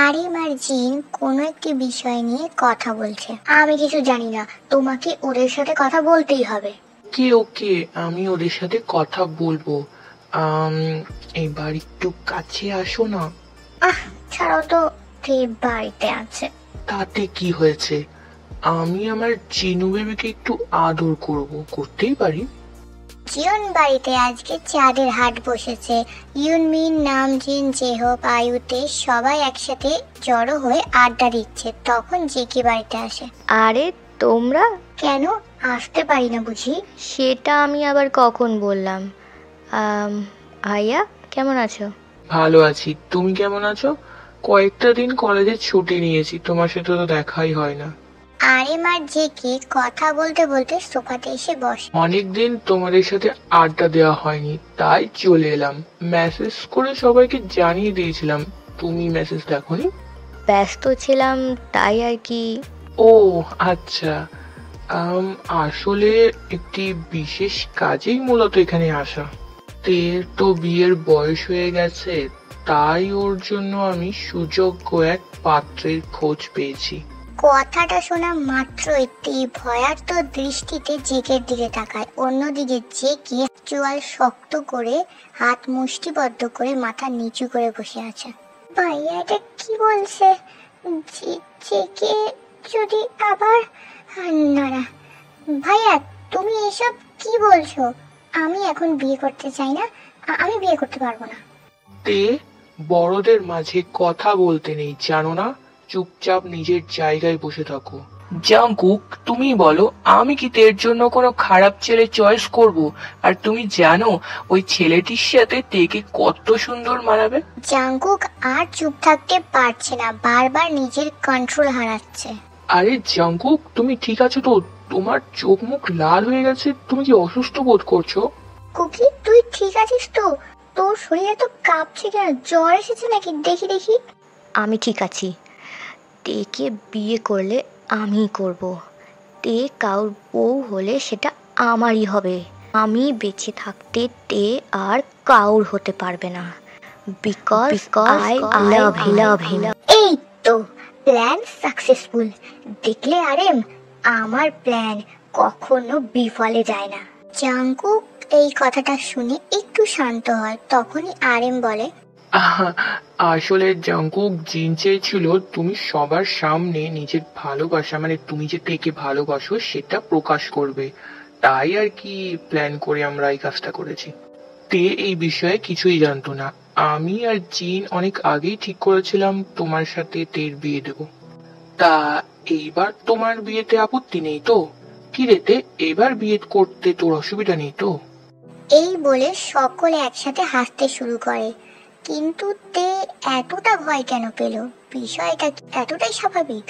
আরিম আর জিন কোনো একটি বিষয় নিয়ে কথা বলছে। আমি কিছু জানি না, তোমাকে ওদের সাথে কথা বলতেই হবে। ওকে ওকে, আমি ওদের সাথে কথা বলবো। এবার একটু কাছে আসো না। ছাড়াও তো, দেব বাড়িতে আছে। তাতে কি হয়েছে? আমি আমার চিনু বেবিকে একটু আদর করতেই পারি। জিয়ন বাড়িতে আজকে চাঁদের হাট বসেছে। ইউনমিন, নামজিন, জেহব, আয়ুতে সবাই একসাথে জড়ো হয়ে আড্ডা দিচ্ছে। তখন জেকি বাড়িতে আসে। আরে তোমরা? কেন আসতে পারি না বুঝি? সেটা আমি আবার কখন বললাম? ভাইয়া কেমন আছো? ভালো আছি, তুমি কেমন আছো? কয়েকটা দিন কলেজে ছুটি নিয়েছি, তোমার সাথে তো দেখাই হয় না। আরিম আর জেকি কথা বলতে বলতে সোফাতে এসে বসে। অনেকদিন তোমাদের সাথে আড্ডা দেওয়া হয়নি, তাই চলে এলাম। মেসেজ করে সবাইকে জানিয়ে দিয়েছিলাম, তুমি মেসেজ দেখোনি? ব্যস্ত ছিলাম তাই আর কি। ও আচ্ছা, আসলে একটি বিশেষ কাজেই মূলত এখানে আসা। তের তো বিয়ের বয়স হয়ে গেছে, তাই ওর জন্য আমি সুযোগ্য এক পাত্রের খোঁজ পেয়েছি। কথাটা শোনা মাত্রই তে ভয়ার্ত দৃষ্টিতে জেকের দিকে তাকায়। অন্যদিকে জেকি চোয়াল শক্ত করে হাত মুষ্টিবদ্ধ করে মাথা নিচু করে বসে আছে। ভাইয়া এটা কি বলছে? জেকে যদি আবার... না না ভাইয়া, তুমি এসব কি বলছো? আমি এখন বিয়ে করতে চাই না, আমি বিয়ে করতে পারবো না। তে, বড়দের মাঝে কথা বলতে নেই জানো না? চুপচাপ নিজের জায়গায় বসে থাকো। জাংকুক, তুমি বলো, আমি কি তের জন্য কোনো খারাপ ছেলে চয়েস করব? আর তুমি জানো ওই ছেলেটির সাথে তেকে কত সুন্দর মানাবে। জাংকুক আর চুপ থাকতে পারছে না, বারবার নিজের কন্ট্রোল হারাচ্ছে। আরে জাংকুক, তুমি ঠিক আছো তো? তোমার চোখ মুখ লাল হয়ে গেছে, তুমি কি অসুস্থ বোধ করছো? কুকি, তুই ঠিক আছিস তো? তোর শরীরে তো কাঁপছে কেন? জ্বর এসেছে নাকি? দেখি দেখি। আমি ঠিক আছি। তেকে বিয়ে করলে আমি করব। তে কাউর বউ হলে সেটা আমারই হবে। আমি বেঁচে থাকতে তে আর কাউর হতে পারবে না। বিকজ আই লাভ হিম। এই তো প্ল্যান সাকসেসফুল। দেখলে আরেম, আমার প্ল্যান কখনো বিফলে যায় না। জাংকুক এই কথাটা শুনে একটু শান্ত হয়। তখনই আরেম বলে, আসলে জাংকুক জিন চেয়েছিল তুমি সবার সামনে নিজের ভালোবাসা, মানে তুমি যে তেকে ভালোবাসো সেটা প্রকাশ করবে। তাই আর কি প্ল্যান করে আমরা এই কাজটা করেছি। তে এই বিষয়ে কিছুই জানতো না। আমি আর জিন অনেক আগেই ঠিক করেছিলাম তোমার সাথে তের বিয়ে দেব। তা এইবার তোমার বিয়েতে আপত্তি নেই তো? কি রে তে, এবার বিয়ে করতে তোর অসুবিধা নেই তো? এই বলে সকলে একসাথে হাসতে শুরু করে। কিন্তু তে এতটা ভয় কেন পেল? বিষয়টা এতটাই স্বাভাবিক।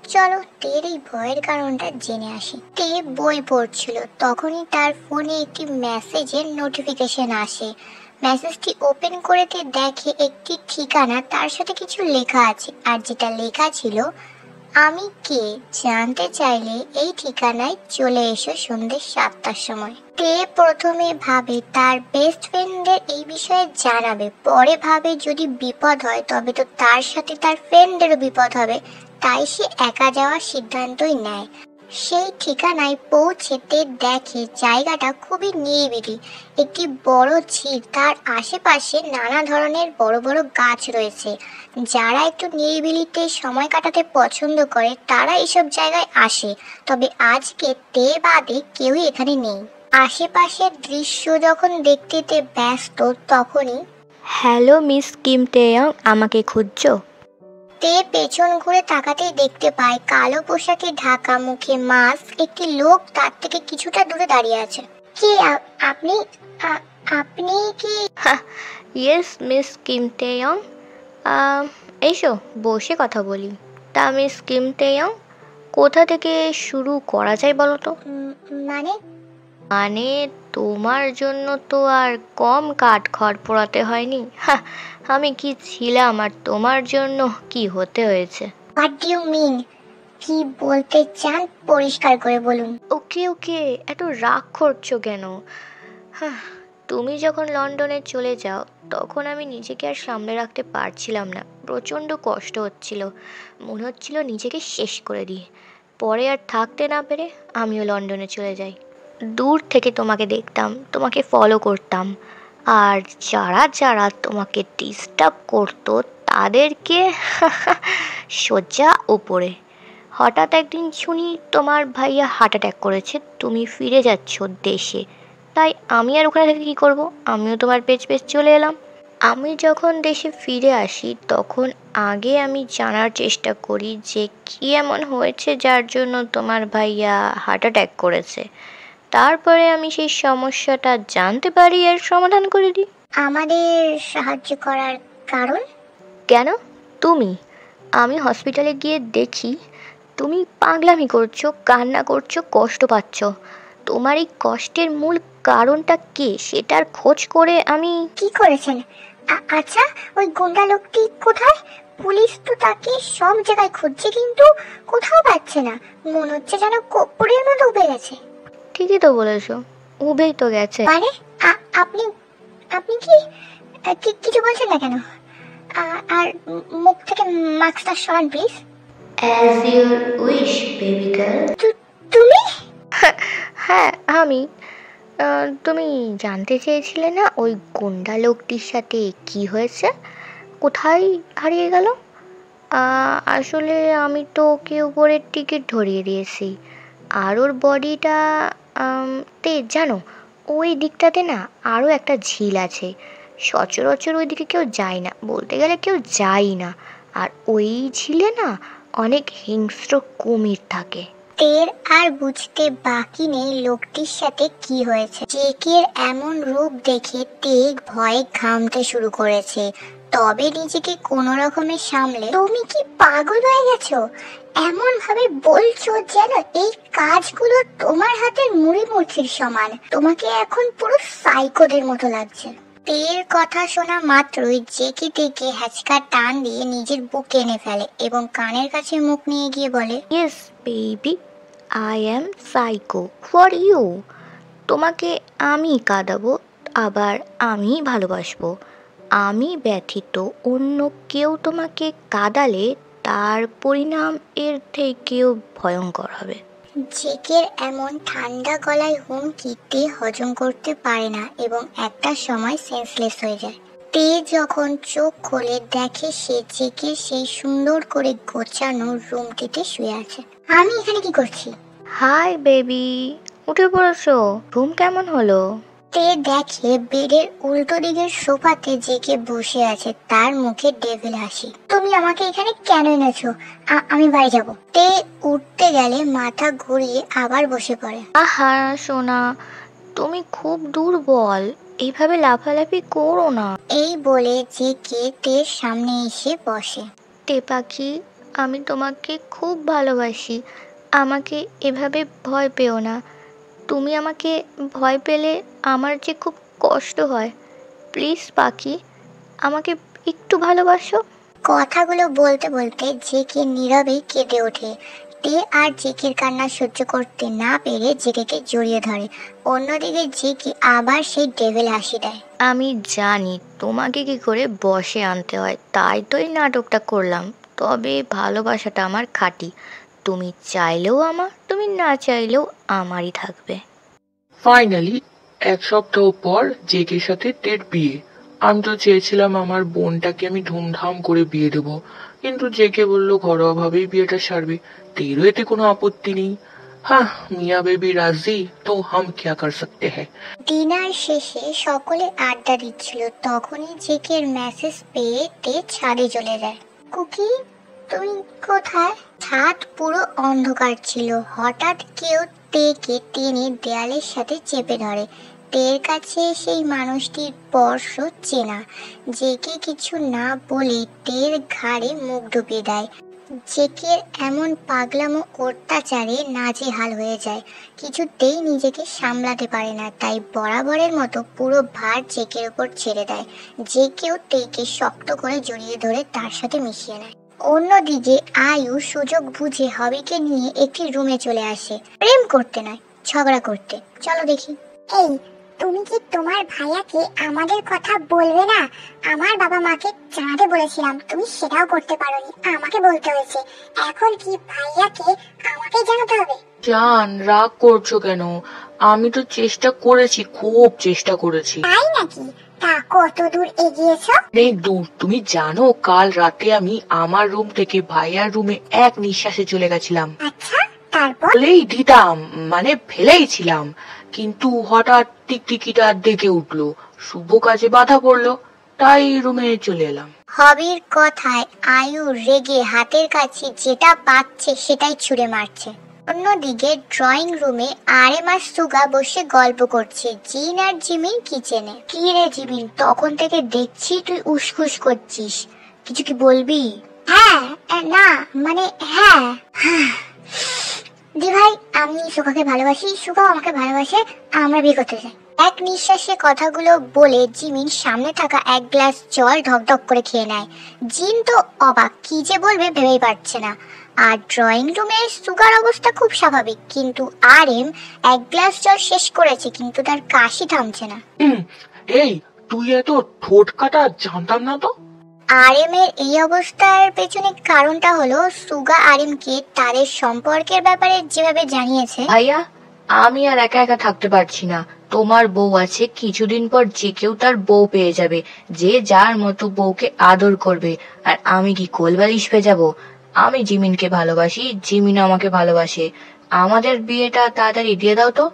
চলো তের এই ভয়ের কারণটা জেনে আসি। তে বই পড়ছিল, তখনই তার ফোনে একটি মেসেজের নোটিফিকেশন আসে। মেসেজটি ওপেন করে তে দেখে একটি ঠিকানা, তার সাথে কিছু লেখা আছে। আর যেটা লেখা ছিল, আমি কে জানতে চাইলে এই ঠিকানায় চলে এসো সন্ধ্যে 7টার সময়। তে প্রথমে ভাবে তার বেস্ট ফ্রেন্ডের এই বিষয়ে জানাবে, পরে ভাবে যদি বিপদ হয় তবে তো তার সাথে তার ফ্রেন্ডেরও বিপদ হবে। তাই সে একা যাওয়ার সিদ্ধান্তই নেয়। সেই ঠিকানায় পৌঁছেতে দেখে জায়গাটা খুবই নিরিবিলি। একটি বড় ঝিল, তার আশেপাশে নানা ধরনের বড় বড় গাছ রয়েছে। যারা একটু নিরিবিলিতে সময় কাটাতে পছন্দ করে তারা এসব জায়গায় আসে। তবে আজকে তে বাদে কেউই এখানে নেই। আশেপাশের দৃশ্য যখন দেখতে ব্যস্ত, তখনই হ্যালো মিস কিম টেয়ং, আমাকে খুঁজছো? তে পেছন ঘুরে তাকাতেই দেখতে পায় কালো পোশাকে ঢাকা, মুখে মাস্ক একটি লোক তার থেকে কিছুটা দূরে দাঁড়িয়ে আছে। কি আপনি? আপনি কি? ইয়েস মিস কিম টেয়ং, এসো বসে কথা বলি। তা মিস কিম টেয়ং, কোথা থেকে শুরু করা যায় বলো তো? মানে মানে তোমার জন্য তো আর কম কাঠ খড় পোড়াতে হয়নি। আমি কি ছিলাম আর তোমার জন্য কি হতে হয়েছে? What do you mean? কি বলতে চান পরিষ্কার করে বলুন। ওকে ওকে, এত রাগ করছো কেন? তুমি যখন লন্ডনে চলে যাও তখন আমি নিজেকে আর সামলে রাখতে পারছিলাম না, প্রচণ্ড কষ্ট হচ্ছিল, মনে হচ্ছিল নিজেকে শেষ করে দিই। পরে আর থাকতে না পেরে আমিও লন্ডনে চলে যাই। দূর থেকে তোমাকে দেখতাম, তোমাকে ফলো করতাম, আর যারা যারা তোমাকে ডিস্টার্ব করতো তাদেরকে সোজা উপরে। হঠাৎ একদিন শুনি তোমার ভাইয়া হার্ট অ্যাটাক করেছে, তুমি ফিরে যাচ্ছ দেশে। তাই আমি আর ওখানে থেকে কী করবো, আমিও তোমার পেছ পেছ চলে এলাম। আমি যখন দেশে ফিরে আসি তখন আগে আমি জানার চেষ্টা করি যে কী এমন হয়েছে যার জন্য তোমার ভাইয়া হার্ট অ্যাটাক করেছে। তারপরে আমি সেই সমস্যাটা জানতে পারি আর সমাধান করে দিই। আমাদের সাহায্য করার কারণ? কেন? তুমি, আমি হসপিটালে গিয়ে দেখি তুমি পাগলামি করছো, কান্না করছো, কষ্ট পাচ্ছ। তোমার এই কষ্টের মূল কারণটা কে সেটার খোঁজ করে আমি। কি করেছেন? আচ্ছা, ওই গুন্ডা লোকটি কোথায়? পুলিশ তো তাকে সব জায়গায় খুঁজছে কিন্তু কোথাও পাচ্ছে না, মনে হচ্ছে যেন কপুরের মতো উবে গেছে। ঠিকই তো বলেছো, উবেই তো গেছে। মানে আপনি আপনি কি কিছু বলছেন না কেন? আর মুখ থেকে মাস্কটা সরান please. As your wish, baby girl. তুমি? হ্যাঁ আমি। তুমি জানতে চেয়েছিলে না ওই গুন্ডা লোকটির সাথে কি হয়েছে, কোথায় হারিয়ে গেল? আসলে আমি তো ওকে উপরের টিকিট ধরিয়ে দিয়েছি, আর ওর বডিটা তে জানো ওই দিকটাতে না আরও একটা ঝিল আছে। সচরাচর ওই দিকে কেউ যায় না, বলতে গেলে কেউ যায় না। আর ওই ঝিলে না অনেক হিংস্র কুমির থাকে। তের আর বুঝতে বাকি নেই লোকটির সাথে কি হয়েছে। জেকের এমন রূপ দেখে তেগ ভয়ে ঘামতে শুরু করেছে, তবে নিজেকে কোনো রকমে সামলে, তুমি কি পাগল হয়ে গেছো? এমন ভাবে বলছো যেন এই কাজগুলো তোমার হাতের মুড়ি মুড়কির সমান। তোমাকে এখন পুরো সাইকোদের মতো লাগছে। তের কথা শোনা মাত্রই জেকে তেকে হ্যাচকা টান দিয়ে নিজের বুক টেনে ফেলে এবং কানের কাছে মুখ নিয়ে গিয়ে বলে, yes baby, I am psycho for you. তোমাকে আমি কাঁদাবো, আবার আমি ভালোবাসবো। আমি ব্যথিত অন্য কেউ তোমাকে কাঁদালে তার পরিণাম এর থেকেও ভয়ঙ্কর হবে। জেকের এমন ঠান্ডা গলায় হুমকি তে হজম করতে পারে না এবং একটা সময় সেন্সলেস হয়ে যায়। তে যখন চোখ খোলে দেখে সে জেকের সেই সুন্দর করে গোছানো রুমটিতে শুয়ে আছে। আমি এখানে কি করছি? হাই বেবি, উঠে পড়েছো? ঘুম কেমন হলো? তে দেখে বেডের উল্টো দিকের সোফাতে জেকে বসে আছে, তার মুখে ডেভিল হাসি। তুমি আমাকে এখানে কেন এনেছো? আমি বাড়ি যাব। তে উঠতে গেলে মাথা ঘুরিয়ে আবার বসে পড়ে। আহা সোনা, তুমি খুব দুর্বল, এইভাবে লাফালাফি করো না। এই বলে জেকে তের সামনে এসে বসে। তে পাখি, আমি তোমাকে খুব ভালোবাসি, আমাকে এভাবে ভয় পেও না। তুমি আমাকে ভয় পেলে আমার যে খুব কষ্ট হয়। প্লিজ পাখি, আমাকে একটু ভালোবাসো। কথাগুলো বলতে বলতে জেকে নীরবে কেঁদে ওঠে। তে আর জেকের কান্না সহ্য করতে না পেরে জেকেকে জড়িয়ে ধরে। অন্যদিকে জেকে আবার সেই ডেভিল হাসি দেয়। আমি জানি তোমাকে কি করে বশে আনতে হয়, তাই তো এই নাটকটা করলাম। তবে ভালোবাসাটা আমার খাঁটি, তুমি চাইলেও আমার, তুমি না চাইলেও আমারই থাকবে। ফাইনালি 1 সপ্তাহ পর জেকের সাথে টের বিয়ে। আমি তো চেয়েছিলাম আমার বোনটাকে আমি ধুমধাম করে বিয়ে দেবো, কিন্তু জেকে বললো ঘরোয়া ভাবেই বিয়েটা সারবে। তেরও এতে কোনো আপত্তি নেই। হ্যাঁ, মিয়া বেবি রাজি তো হাম ক্যা কর সকতে হ্যায়। ডিনার শেষে সকলে আড্ডা দিচ্ছিল, তখনই জেকের মেসেজ পেয়ে তে ছাদে চলে যায়। কুকি, তুমি কোথায়? ছাদ পুরো অন্ধকার ছিল। হঠাৎ কেউ তেকে টেনে দেয়ালের সাথে চেপে ধরে। তের কাছে সেই মানুষটির স্পর্শ চেনা। জেকে কিছু না বলে তের ঘাড়ে মুখ ডুবিয়ে দেয়। জেকের এমন পাগলামো অত্যাচারে নাজেহাল হয়ে যায়, কিছুতেই নিজেকে সামলাতে পারে না, তাই বরাবরের মতো পুরো ভার জেকের উপর ছেড়ে দেয়। জেকেও তেকে শক্ত করে জড়িয়ে ধরে তার সাথে মিশিয়ে নেয়। অন্যদিকে আয়ু সুযোগ বুঝে হবিকে নিয়ে একটি রুমে চলে আসে, প্রেম করতে নয়, ঝগড়া করতে। চলো দেখি। এই, তুমি কি তোমার ভাইয়াকে আমাদের কথা বলবে না? আমার বাবা মাকে জানাতে বলেছিলাম, তুমি সেটাও করতে পারোনি, আমাকে বলতে হয়েছে। এখন কি ভাইয়াকে আমাকে জানাতে হবে? জান, রাগ করছো কেন? আমি তো চেষ্টা করেছি, খুব চেষ্টা করেছি। তাই নাকি? তা কত দূর এগিয়েছো? অনেক দূর। তুমি জানো, কাল রাতে আমি আমার রুম থেকে ভাইয়ার রুমে এক নিঃশ্বাসে চলে গেছিলাম। আচ্ছা, তারপর? ফেলেই দিতাম, মানে ফেলেই ছিলাম, কিন্তু হঠাৎ টিকটিকিটা ডেকে উঠলো, শুভ কাজে বাধা পড়লো, তাই রুমে চলে এলাম। হবির কথায় আয়ু রেগে হাতের কাছে যেটা পাচ্ছে সেটাই ছুঁড়ে মারছে। অন্যদিকে ড্রয়িং রুমে আরেম আর সুগা বসে গল্প করছে জিন আর জিমিন কিচেনে। কি রে জিমিন, তখন থেকে দেখছি তুই উসখুস করছিস, কিছু কি বলবি? হ্যাঁ, না মানে হ্যাঁ। দি ভাই, আমি সুগাকে ভালোবাসি, সুগাও আমাকে ভালোবাসে, আমরা বিয়ে করতে চাই। এক নিঃশ্বাসে কথাগুলো বলে জিমিন সামনে থাকা এক গ্লাস জল ঢকঢক করে খেয়ে নেয়। জিন তো অবাক, কি যে বলবে ভেবেই পারছে না। আর ড্রয়িং রুমে সুগার অবস্থা খুব স্বাভাবিক, কিন্তু আরএম এক গ্লাস জল শেষ করেছে কিন্তু তার কাশি থামছে না। এই, তুই এত ঠোঁট কাটা জানতাম না তো। আরএম এর এই অবস্থার পেছনে কারণটা হলো সুগা আরএমকে তাদের সম্পর্কের ব্যাপারে যেভাবে জানিয়েছে। ভাইয়া, আমি আর একা একা থাকতে পারছি না। তোমার বউ আছে, কিছুদিন পর যে কেউ তার বউ পেয়ে যাবে, যে যার মতো বউকে আদর করবে। আর আমি কি কোলবালিশ পেয়ে যাবো? আমি জিমিনকে ভালোবাসি, জিমিন আমাকে ভালোবাসে। আমাদের বিয়েটা তাড়াতাড়ি দিয়ে দাও তো।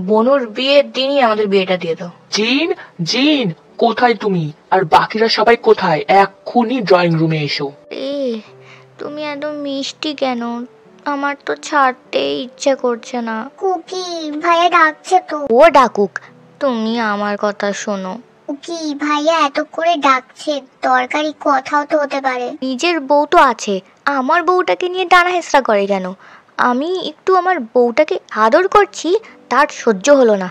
বনুর বিয়ের দিনই আমাদের বিয়েটা দিয়ে দাও। জিন, জিন, কোথায় তুমি? আর বাকিরা সবাই কোথায়? এক্ষুনি ড্রয়িং রুমে এসো। তুমি এত মিষ্টি কেন? আমার তো ছাড়তে ইচ্ছে করছে না। কুকি ভাইয়া ডাকছে তো। ও ডাকুক, তুমি আমার কথা শোনো। কুকি ভাইয়া এত করে ডাকছে, দরকারি কথাও তো হতে পারে। নিজের বউ তো আছে, আমার বউটাকে নিয়ে টানা হেঁচড়া করে কেন? আমি একটু আমার বউটাকে আদর করছি, তার সহ্য হলো না।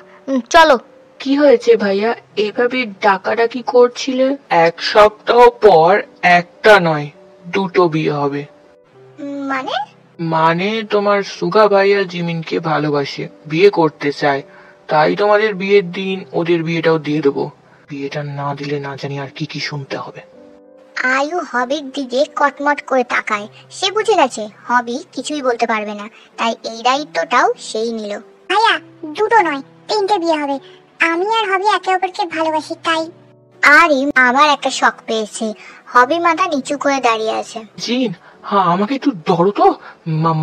চলো। কি হয়েছে ভাইয়া, এভাবে ডাকাডাকি করছিলে? এক সপ্তাহ পর একটা নয়, দুটো বিয়ে হবে। মানে? মানে তোমার সুগা ভাইয়া জিমিনকে ভালোবাসে, বিয়ে করতে চায়, তাই তোমাদের বিয়ের দিন ওদের বিয়েটাও দিয়ে দেবো। বিয়েটা না দিলে না জানি আর কি কি শুনতে হবে। আয়ু হবির দিকে কটমট করে তাকায়। সে বুঝে গেছে হবি কিছুই বলতে পারবে না, তাই এই দায়িত্বটাও সেই নিল। ভাইয়া, দুটো নয়, তিনটে বিয়ে হবে। আমি আর হবি একে অপরকে ভালোবাসি, তাই। আরিম আবার একটা শখ পেয়েছে। হবি মাথা নিচু করে দাঁড়িয়ে আছে। জিন, হ্যাঁ আমাকে একটু ধরো তো,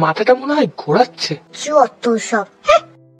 মাথাটা মনে হয় ঘোরাচ্ছে। যত সব।